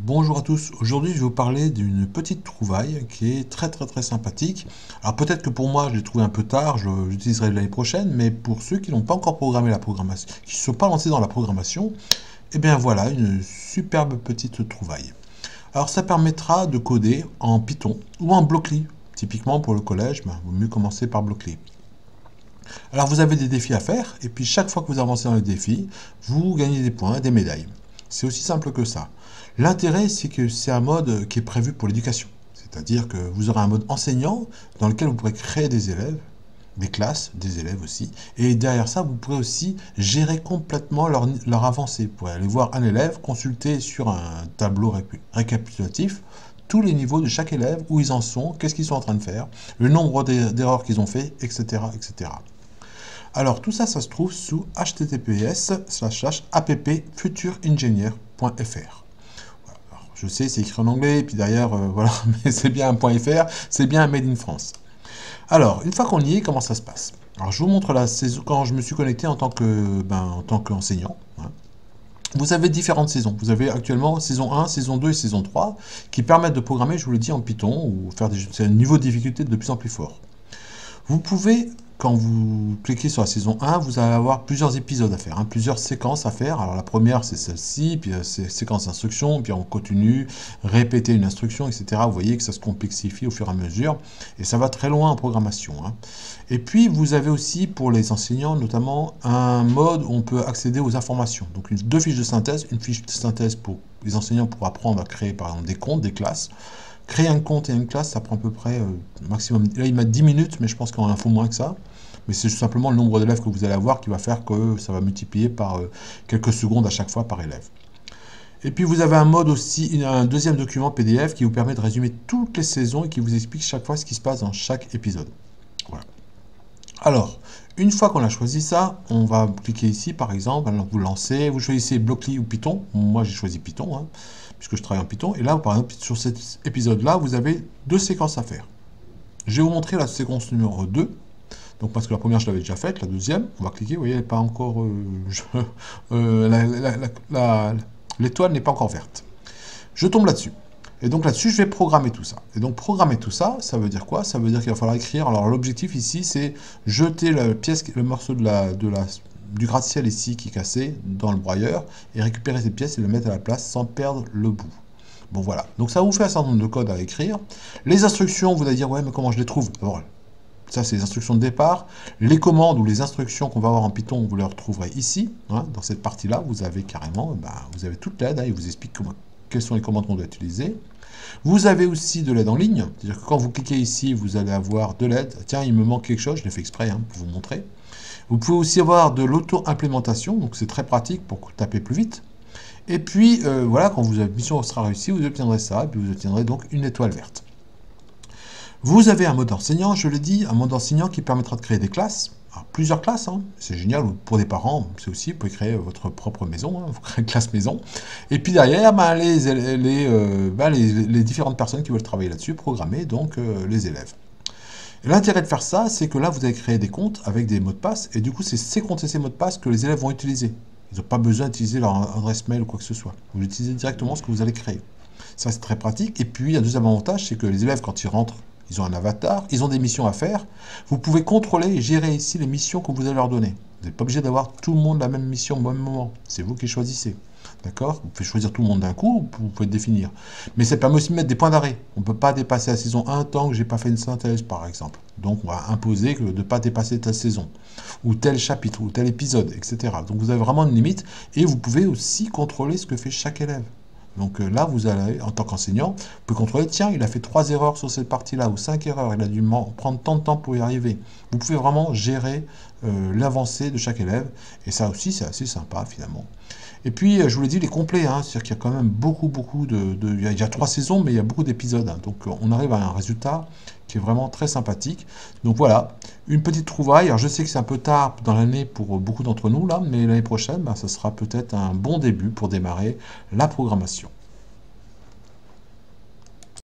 Bonjour à tous, aujourd'hui je vais vous parler d'une petite trouvaille qui est très sympathique. Alors peut-être que pour moi je l'ai trouvé un peu tard, je l'utiliserai l'année prochaine, mais pour ceux qui n'ont pas encore programmé la programmation, qui ne sont pas lancés dans la programmation, eh bien voilà une superbe petite trouvaille. Alors ça permettra de coder en Python ou en Blockly. Typiquement pour le collège, il vaut mieux commencer par Blockly. Alors vous avez des défis à faire, et puis chaque fois que vous avancez dans les défis, vous gagnez des points, des médailles. C'est aussi simple que ça. L'intérêt, c'est que c'est un mode qui est prévu pour l'éducation. C'est-à-dire que vous aurez un mode enseignant dans lequel vous pourrez créer des élèves, des classes, des élèves aussi. Et derrière ça, vous pourrez aussi gérer complètement leur avancée. Vous pourrez aller voir un élève, consulter sur un tableau récapitulatif tous les niveaux de chaque élève, où ils en sont, qu'est-ce qu'ils sont en train de faire, le nombre d'erreurs qu'ils ont fait, etc., etc. Alors tout ça, ça se trouve sous https://appfuturengineer.fr. Je sais, c'est écrit en anglais, et puis derrière, voilà, mais c'est bien un .fr, c'est bien un Made in France. Alors, une fois qu'on y est, comment ça se passe? Alors, je vous montre la saison, quand je me suis connecté en tant qu'enseignant. Vous avez différentes saisons. Vous avez actuellement saison 1, saison 2 et saison 3, qui permettent de programmer, je vous l'ai dit, en Python, ou faire c'est un niveau de difficulté de plus en plus fort. Vous pouvez, quand vous cliquez sur la saison 1, vous allez avoir plusieurs épisodes à faire, plusieurs séquences à faire. Alors la première, c'est celle-ci, puis c'est séquence d'instruction, puis on continue, répéter une instruction, etc. Vous voyez que ça se complexifie au fur et à mesure, et ça va très loin en programmation. Et puis, vous avez aussi, pour les enseignants, notamment, un mode où on peut accéder aux informations. Donc, deux fiches de synthèse, une fiche de synthèse pour les enseignants pour apprendre à créer, par exemple, des comptes, des classes. Créer un compte et une classe, ça prend à peu près maximum. Là, il met 10 minutes, mais je pense qu'il en faut moins que ça. Mais c'est tout simplement le nombre d'élèves que vous allez avoir qui va faire que ça va multiplier par quelques secondes à chaque fois par élève. Et puis vous avez un mode aussi, un deuxième document PDF qui vous permet de résumer toutes les saisons et qui vous explique chaque fois ce qui se passe dans chaque épisode. Voilà. Alors, une fois qu'on a choisi ça, on va cliquer ici par exemple, alors vous lancez, vous choisissez Blockly ou Python. Moi j'ai choisi Python, puisque je travaille en Python. Et là, par exemple, sur cet épisode-là, vous avez deux séquences à faire. Je vais vous montrer la séquence numéro 2. Donc, parce que la première, je l'avais déjà faite. La deuxième, on va cliquer. Vous voyez, elle n'est pas encore... l'étoile n'est pas encore verte. Je tombe là-dessus. Et donc là-dessus, je vais programmer tout ça. Et donc, programmer tout ça, ça veut dire quoi? Ça veut dire qu'il va falloir écrire. Alors, l'objectif ici, c'est jeter la pièce, le morceau du gratte-ciel ici qui est cassé dans le broyeur et récupérer cette pièce et le mettre à la place sans perdre le bout. Bon voilà, donc ça vous fait un certain nombre de codes à écrire. Les instructions, vous allez dire ouais mais comment je les trouve? Alors, ça c'est les instructions de départ. Les commandes ou les instructions qu'on va avoir en Python, vous les retrouverez ici. Dans cette partie-là, vous avez carrément, vous avez toute l'aide, il vous explique quelles sont les commandes qu'on doit utiliser. Vous avez aussi de l'aide en ligne, c'est-à-dire que quand vous cliquez ici, vous allez avoir de l'aide. Tiens, il me manque quelque chose, je l'ai fait exprès pour vous montrer. Vous pouvez aussi avoir de l'auto-implémentation, donc c'est très pratique pour taper plus vite. Et puis, voilà, quand votre mission sera réussie, vous obtiendrez ça, et puis vous obtiendrez donc une étoile verte. Vous avez un mode enseignant, je l'ai dit, un mode enseignant qui permettra de créer des classes. Alors, plusieurs classes, c'est génial, pour des parents, c'est aussi, vous pouvez créer votre propre maison, vous créez une classe maison. Et puis derrière, les différentes personnes qui veulent travailler là-dessus, programmer donc les élèves. L'intérêt de faire ça, c'est que là, vous allez créer des comptes avec des mots de passe, et du coup, c'est ces comptes et ces mots de passe que les élèves vont utiliser. Ils n'ont pas besoin d'utiliser leur adresse mail ou quoi que ce soit. Vous utilisez directement ce que vous allez créer. Ça, c'est très pratique. Et puis, un deuxième avantage, c'est que les élèves, quand ils rentrent, ils ont un avatar, ils ont des missions à faire. Vous pouvez contrôler et gérer ici les missions que vous allez leur donner. Vous n'êtes pas obligé d'avoir tout le monde la même mission au même moment. C'est vous qui choisissez. D'accord? Vous pouvez choisir tout le monde d'un coup, vous pouvez définir. Mais ça permet aussi de mettre des points d'arrêt. On ne peut pas dépasser la saison 1 tant que je n'ai pas fait une synthèse, par exemple. Donc, on va imposer de ne pas dépasser telle saison, ou tel chapitre, ou tel épisode, etc. Donc, vous avez vraiment une limite, et vous pouvez aussi contrôler ce que fait chaque élève. Donc là, vous allez, en tant qu'enseignant, vous pouvez contrôler, tiens, il a fait 3 erreurs sur cette partie-là, ou 5 erreurs, il a dû prendre tant de temps pour y arriver. Vous pouvez vraiment gérer l'avancée de chaque élève, et ça aussi, c'est assez sympa, finalement. Et puis, je vous l'ai dit, il est complet, c'est-à-dire qu'il y a quand même beaucoup il y a 3 saisons, mais il y a beaucoup d'épisodes, donc on arrive à un résultat qui est vraiment très sympathique. Donc voilà, une petite trouvaille. Alors je sais que c'est un peu tard dans l'année pour beaucoup d'entre nous, là, mais l'année prochaine, ça sera peut-être un bon début pour démarrer la programmation.